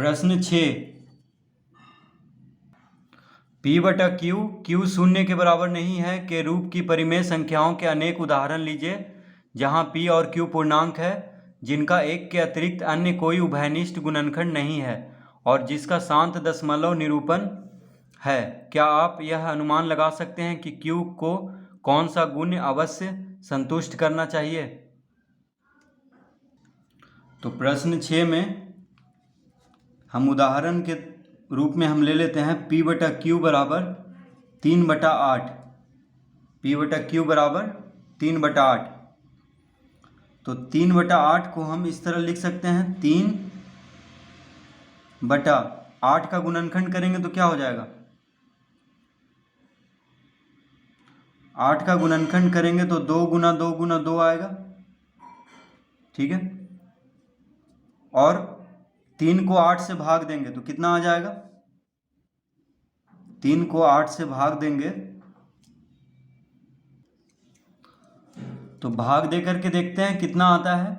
प्रश्न 6। P बटा Q शून्य के बराबर नहीं है के रूप की परिमेय संख्याओं के अनेक उदाहरण लीजिए जहां P और Q पूर्णांक है जिनका एक के अतिरिक्त अन्य कोई उभयनिष्ठ गुणनखंड नहीं है और जिसका शांत दशमलव निरूपण है। क्या आप यह अनुमान लगा सकते हैं कि Q को कौन सा गुण अवश्य संतुष्ट करना चाहिए? तो प्रश्न 6 में हम उदाहरण के रूप में हम ले लेते हैं P बटा क्यू बराबर 3/8। P बटा क्यू बराबर 3/8। तो 3/8 को हम इस तरह लिख सकते हैं, 3/8 का गुणनखंड करेंगे तो क्या हो जाएगा? 8 का गुणनखंड करेंगे तो 2 गुना 2 गुना 2 आएगा, ठीक है। और 3 को 8 से भाग देंगे तो कितना आ जाएगा? 3 को 8 से भाग देंगे तो भाग दे करके देखते हैं कितना आता है।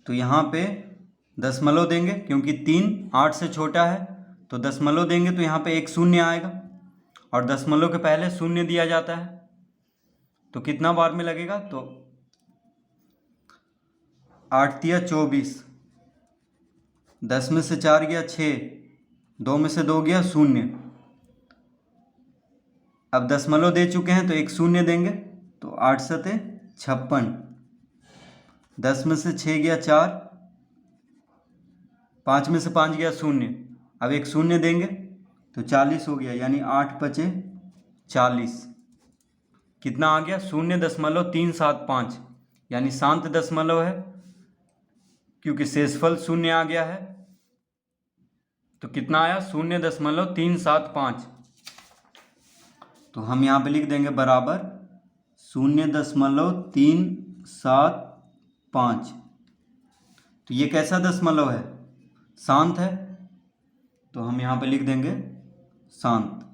तो यहाँ पे दशमलव देंगे क्योंकि 3 8 से छोटा है, तो दशमलव देंगे तो यहाँ पे एक शून्य आएगा और दशमलव के पहले शून्य दिया जाता है। तो कितना बार में लगेगा? तो 8 तिया 24, 10 में से 4 गया 6, 2 में से 2 गया 0। अब दशमलव दे चुके हैं तो एक शून्य देंगे तो 8 सते 56, 10 में से 6 गया 4, 5 में से 5 गया 0। अब एक शून्य देंगे तो 40 हो गया, यानी 8 पचे 40। कितना आ गया? 0.375, यानी शांत दशमलव है क्योंकि शेषफल शून्य आ गया है। तो कितना आया? 0.375। तो हम यहाँ पे लिख देंगे बराबर 0.375। तो ये कैसा दशमलव है? शांत है, तो हम यहाँ पे लिख देंगे शांत।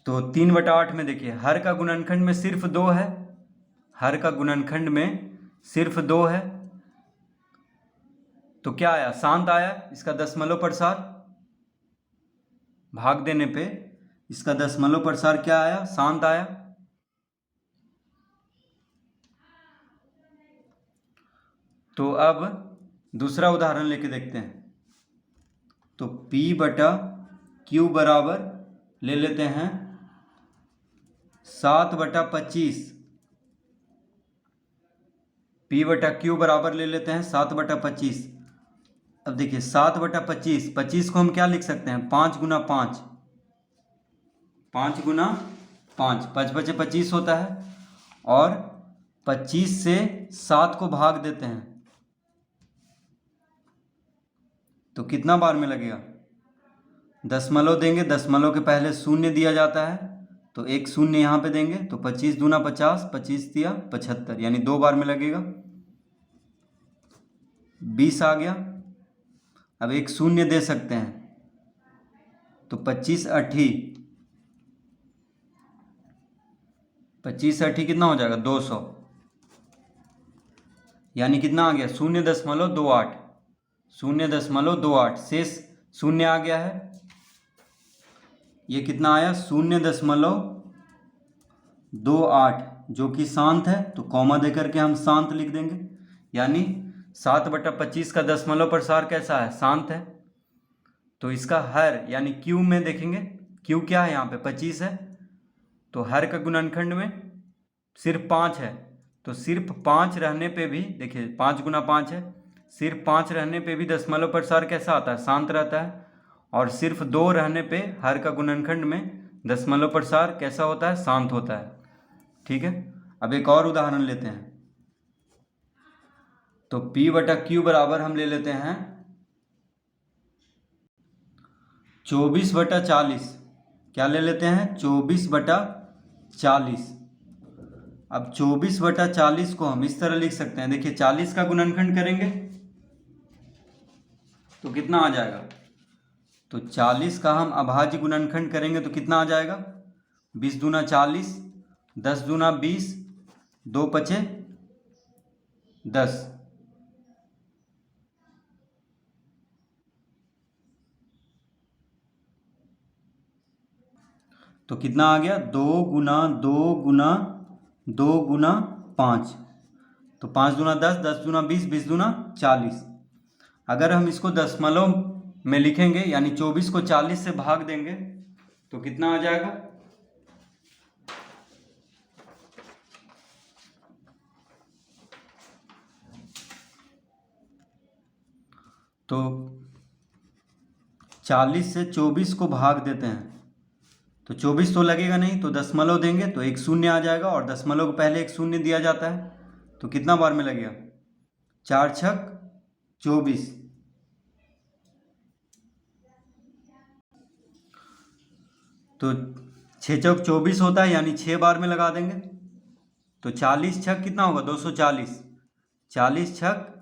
तो 3/8 में देखिए हर का गुणनखंड में सिर्फ 2 है, हर का गुणनखंड में सिर्फ 2 है, तो क्या आया? शांत आया। इसका दशमलव प्रसार भाग देने पे इसका दशमलव प्रसार क्या आया? शांत आया। तो अब दूसरा उदाहरण लेके देखते हैं। तो P बटा क्यू बराबर ले लेते हैं 7/25। P बटा क्यू बराबर ले लेते हैं 7/25। अब देखिए 7/25, 25 को हम क्या लिख सकते हैं? 5 गुना 5, 5 गुना 5, 5 पचे 25 होता है। और 25 से 7 को भाग देते हैं तो कितना बार में लगेगा? दशमलव देंगे, दशमलव के पहले शून्य दिया जाता है, तो एक शून्य यहाँ पे देंगे तो 25 दूना 50, 25 तिया 75, यानी 2 बार में लगेगा। 20 आ गया। अब एक शून्य दे सकते हैं तो 25 8, 25 8 कितना हो जाएगा? 200, यानी कितना आ गया? 0.28, 0.28। शेष शून्य आ गया है। ये कितना आया? 0.28, जो कि शांत है, तो कॉमा देकर के हम शांत लिख देंगे। यानी 7/25 का दशमलव प्रसार कैसा है? शांत है। तो इसका हर यानी क्यू में देखेंगे, क्यू क्या है? यहाँ पे 25 है, तो हर का गुणनखंड में सिर्फ 5 है, तो सिर्फ 5 रहने पे भी देखिए 5 गुना 5 है, सिर्फ 5 रहने पे भी दशमलव प्रसार कैसा आता है? शांत रहता है। और सिर्फ 2 रहने पे हर का गुणनखंड में दशमलव प्रसार कैसा होता है? शांत होता है, ठीक है। अब एक और उदाहरण लेते हैं। तो P बटा क्यू बराबर हम ले लेते हैं 24/40। क्या ले लेते हैं? 24/40। अब 24/40 को हम इस तरह लिख सकते हैं, देखिए 40 का गुणनखंड करेंगे तो कितना आ जाएगा? तो 40 का हम अभाज्य गुणनखंड करेंगे तो कितना आ जाएगा? 20 दूना 40, 10 दूना 20, 2 पचे 10। तो कितना आ गया, 2 गुना 2 गुना 2 गुना 5, तो 5 दूना 10, 10 दूना 20, 20 दूना 40। अगर हम इसको दशमलव में लिखेंगे यानी 24 को 40 से भाग देंगे तो कितना आ जाएगा, तो 40 से 24 को भाग देते हैं तो 24 तो लगेगा नहीं, तो दशमलव देंगे तो एक शून्य आ जाएगा, और दशमलव के पहले एक शून्य दिया जाता है, तो कितना बार में लगेगा, 4 छक 24। तो 6 चौक 24 होता है यानी 6 बार में लगा देंगे, तो 40 छक कितना होगा, 240। 40 छक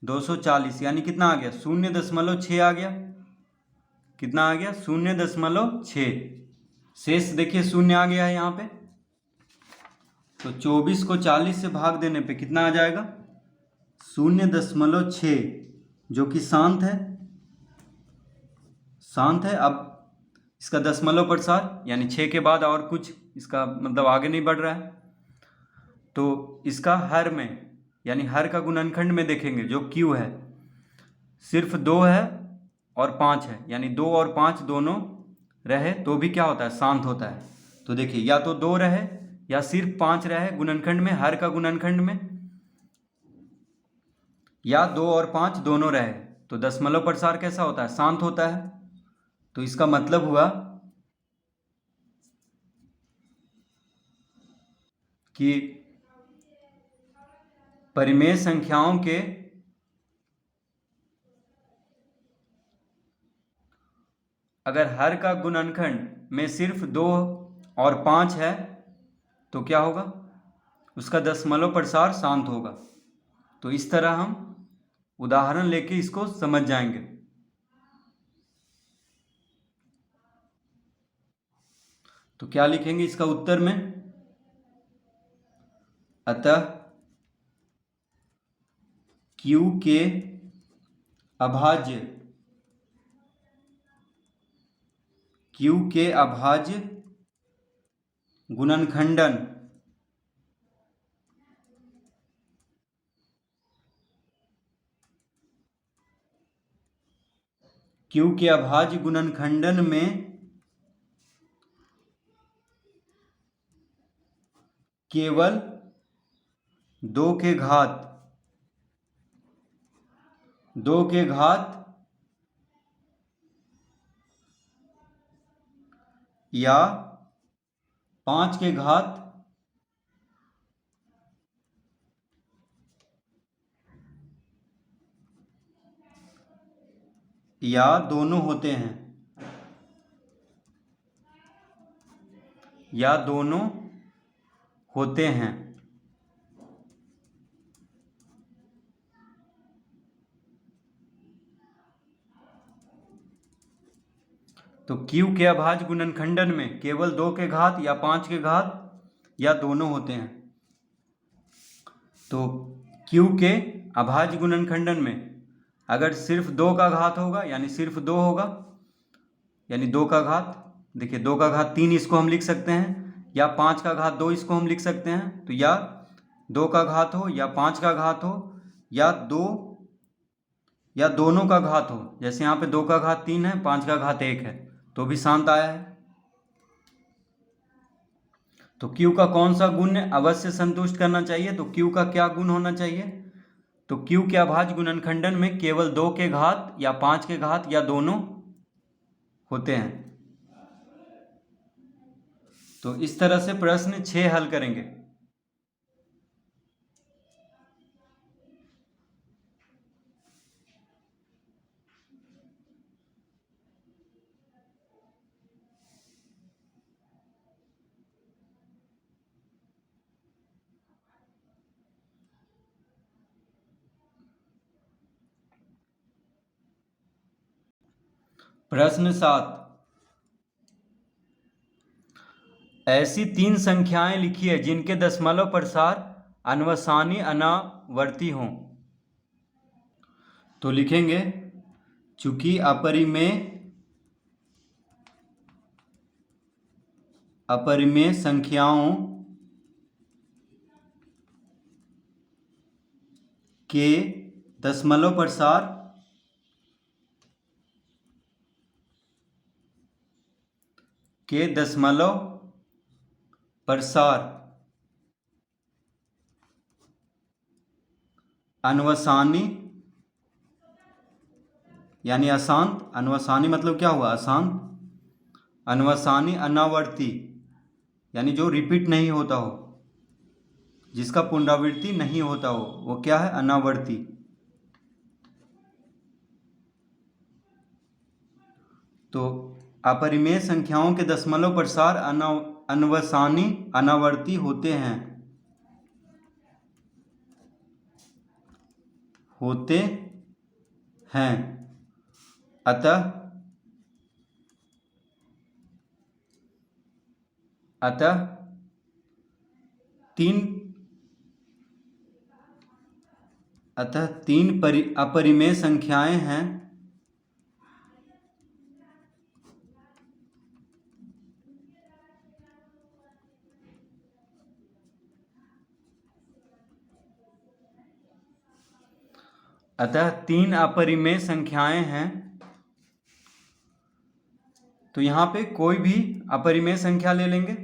240 यानी कितना आ गया, 0.6 आ गया। कितना आ गया, 0.6। शेष देखिए शून्य आ गया है यहाँ पे, तो 24 को 40 से भाग देने पे कितना आ जाएगा, 0.6, जो कि शांत है। शांत है। अब इसका दशमलव प्रसार यानी 6 के बाद और कुछ इसका मतलब आगे नहीं बढ़ रहा है, तो इसका हर में यानी हर का गुणनखंड में देखेंगे जो Q है सिर्फ 2 है और 5 है, यानी 2 और 5 दोनों रहे तो भी क्या होता है, शांत होता है। तो देखिए या तो 2 रहे या सिर्फ 5 रहे गुणनखंड में, हर का गुणनखंड में, या 2 और 5 दोनों रहे, तो दशमलव प्रसार कैसा होता है, शांत होता है। तो इसका मतलब हुआ कि परिमेय संख्याओं के अगर हर का गुणनखंड में सिर्फ 2 और 5 है तो क्या होगा, उसका दशमलव प्रसार शांत होगा। तो इस तरह हम उदाहरण लेके इसको समझ जाएंगे। तो क्या लिखेंगे इसका उत्तर में, अतः Q के अभाज्य गुणनखंडन Q के अभाज्य गुणनखंडन में केवल 2 के घात या 5 के घात या दोनों होते हैं, तो Q के अभाज्य गुणनखंडन में केवल 2 के घात या 5 के घात या दोनों होते हैं। तो Q के अभाज्य गुणनखंडन में अगर सिर्फ 2 का घात होगा यानी सिर्फ 2 होगा, यानी 2 का घात, देखिए 2 का घात 3 इसको हम लिख सकते हैं, या 5 का घात 2 इसको हम लिख सकते हैं। तो या 2 का घात हो या 5 का घात हो या 2 या दोनों का घात हो, जैसे यहाँ पे 2 का घात 3 है, 5 का घात 1 है, तो भी शांत आया है। तो Q का कौन सा गुण अवश्य संतुष्ट करना चाहिए, तो Q का क्या गुण होना चाहिए, तो Q के अभाज्य गुणनखंडन में केवल 2 के घात या 5 के घात या दोनों होते हैं। तो इस तरह से प्रश्न 6 हल करेंगे। प्रश्न 7, ऐसी 3 संख्याएं लिखिए जिनके दशमलव प्रसार अनवसानी अनावर्ती हों तो लिखेंगे चूंकि अपरिमेय संख्याओं के दशमलव प्रसार अनवसानी यानी अशांत, अनवसानी मतलब क्या हुआ, अशांत, अनवसानी अनावर्ती यानी जो रिपीट नहीं होता हो, जिसका पुनरावृत्ति नहीं होता हो, वो क्या है, अनावर्ती। तो अपरिमेय संख्याओं के दशमलव प्रसार अनवसानी अनावर्ती होते हैं अतः तीन अपरिमेय संख्याएं हैं तो यहाँ पे कोई भी अपरिमेय संख्या ले लेंगे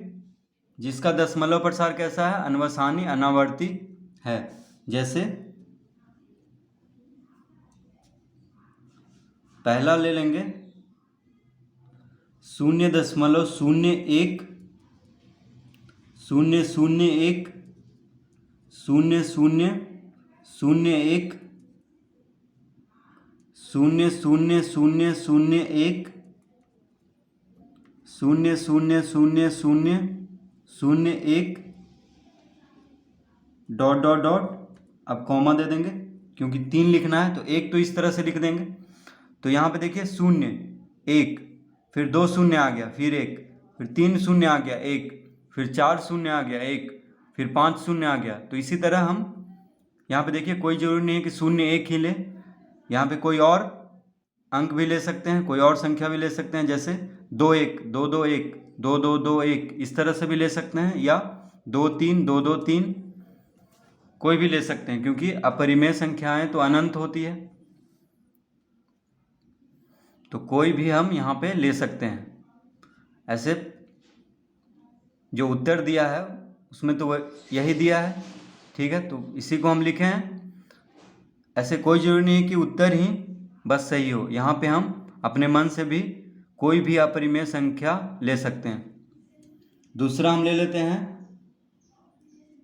जिसका दशमलव प्रसार कैसा है, अनवसानी अनावर्ती है। जैसे पहला ले लेंगे 0.01 0.01 0.001 0.0001 0.0001 डॉट डॉट डॉट, अब कॉमा दे देंगे क्योंकि 3 लिखना है तो 1 तो इस तरह से लिख देंगे। तो यहाँ पे देखिए 0 1, फिर 2 शून्य आ गया, फिर 1, फिर 3 शून्य आ गया 1, फिर 4 शून्य आ गया 1, फिर 5 शून्य आ गया। तो इसी तरह हम यहाँ पे देखिए कोई ज़रूरी नहीं है कि 0 1 ही ले, यहाँ पे कोई और अंक भी ले सकते हैं, कोई और संख्या भी ले सकते हैं, जैसे 2 1 2 2 1 2 2 2 1 इस तरह से भी ले सकते हैं, या 2 3 2 2 3 कोई भी ले सकते हैं, क्योंकि अपरिमेय संख्याएं तो अनंत होती है, तो कोई भी हम यहाँ पे ले सकते हैं। ऐसे जो उत्तर दिया है उसमें तो यही दिया है, ठीक है, तो इसी को हम लिखे हैं। ऐसे कोई जरूरी नहीं है कि उत्तर ही बस सही हो, यहाँ पे हम अपने मन से भी कोई भी अपरिमेय संख्या ले सकते हैं। दूसरा हम ले लेते हैं,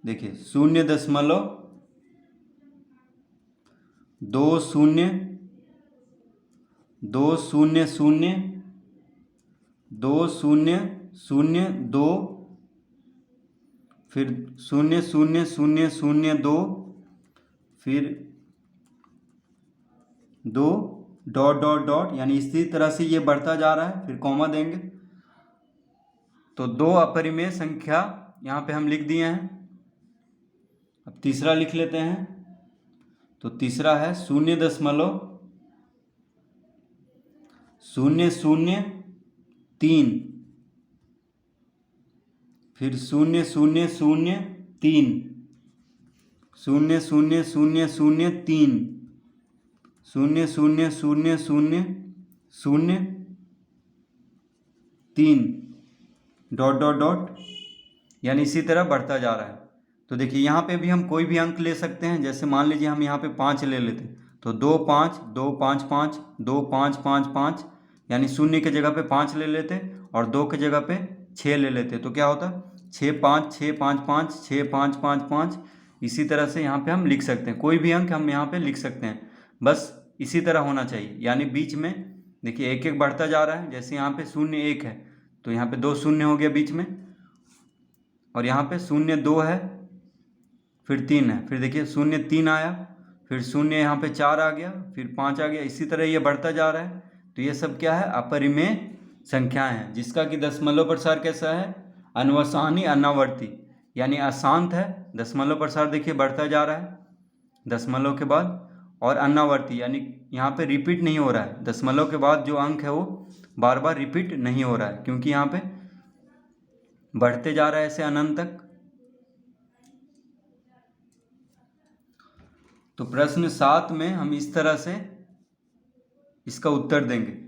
देखिए 0.20 2002 फिर 0.0002 फिर 2 डॉट डॉट डॉट, यानी इसी तरह से ये बढ़ता जा रहा है, फिर कॉमा देंगे। तो 2 अपरिमेय संख्या यहाँ पे हम लिख दिए हैं। अब तीसरा लिख लेते हैं, तो तीसरा है 0.003 फिर 0.003 0.0003 0.0003 डॉट डॉट डॉट, यानी इसी तरह बढ़ता जा रहा है। तो देखिए यहाँ पे भी हम कोई भी अंक ले सकते हैं, जैसे मान लीजिए हम यहाँ पे 5 ले लेते, तो 2 5 2 5 5 2 5 5 5, यानी 0 के जगह पे 5 ले लेते और 2 के जगह पे 6 ले लेते, तो क्या होता 6 5 6 5 5 6 5 5 5। इसी तरह से यहाँ पे हम लिख सकते हैं, कोई भी अंक हम यहाँ पे लिख सकते हैं, बस इसी तरह होना चाहिए। यानी बीच में देखिए 1 1 बढ़ता जा रहा है, जैसे यहाँ पे 0 1 है तो यहाँ पे 2 शून्य हो गया बीच में, और यहाँ पे 0 2 है, फिर 3 है, फिर देखिए 0 3 आया, फिर 0 यहाँ पे 4 आ गया, फिर 5 आ गया, इसी तरह ये बढ़ता जा रहा है। तो ये सब क्या है, अपरिमेय संख्याएं हैं, जिसका कि दशमलव प्रसार कैसा है, अनवसानी अनावर्ती, यानी अशांत है, दशमलव प्रसार देखिए बढ़ता जा रहा है दशमलव के बाद, और अन्नावर्ती यानी यहाँ पे रिपीट नहीं हो रहा है। दशमलव के बाद जो अंक है वो बार बार रिपीट नहीं हो रहा है, क्योंकि यहाँ पे बढ़ते जा रहा है ऐसे अनंत तक। तो प्रश्न 7 में हम इस तरह से इसका उत्तर देंगे।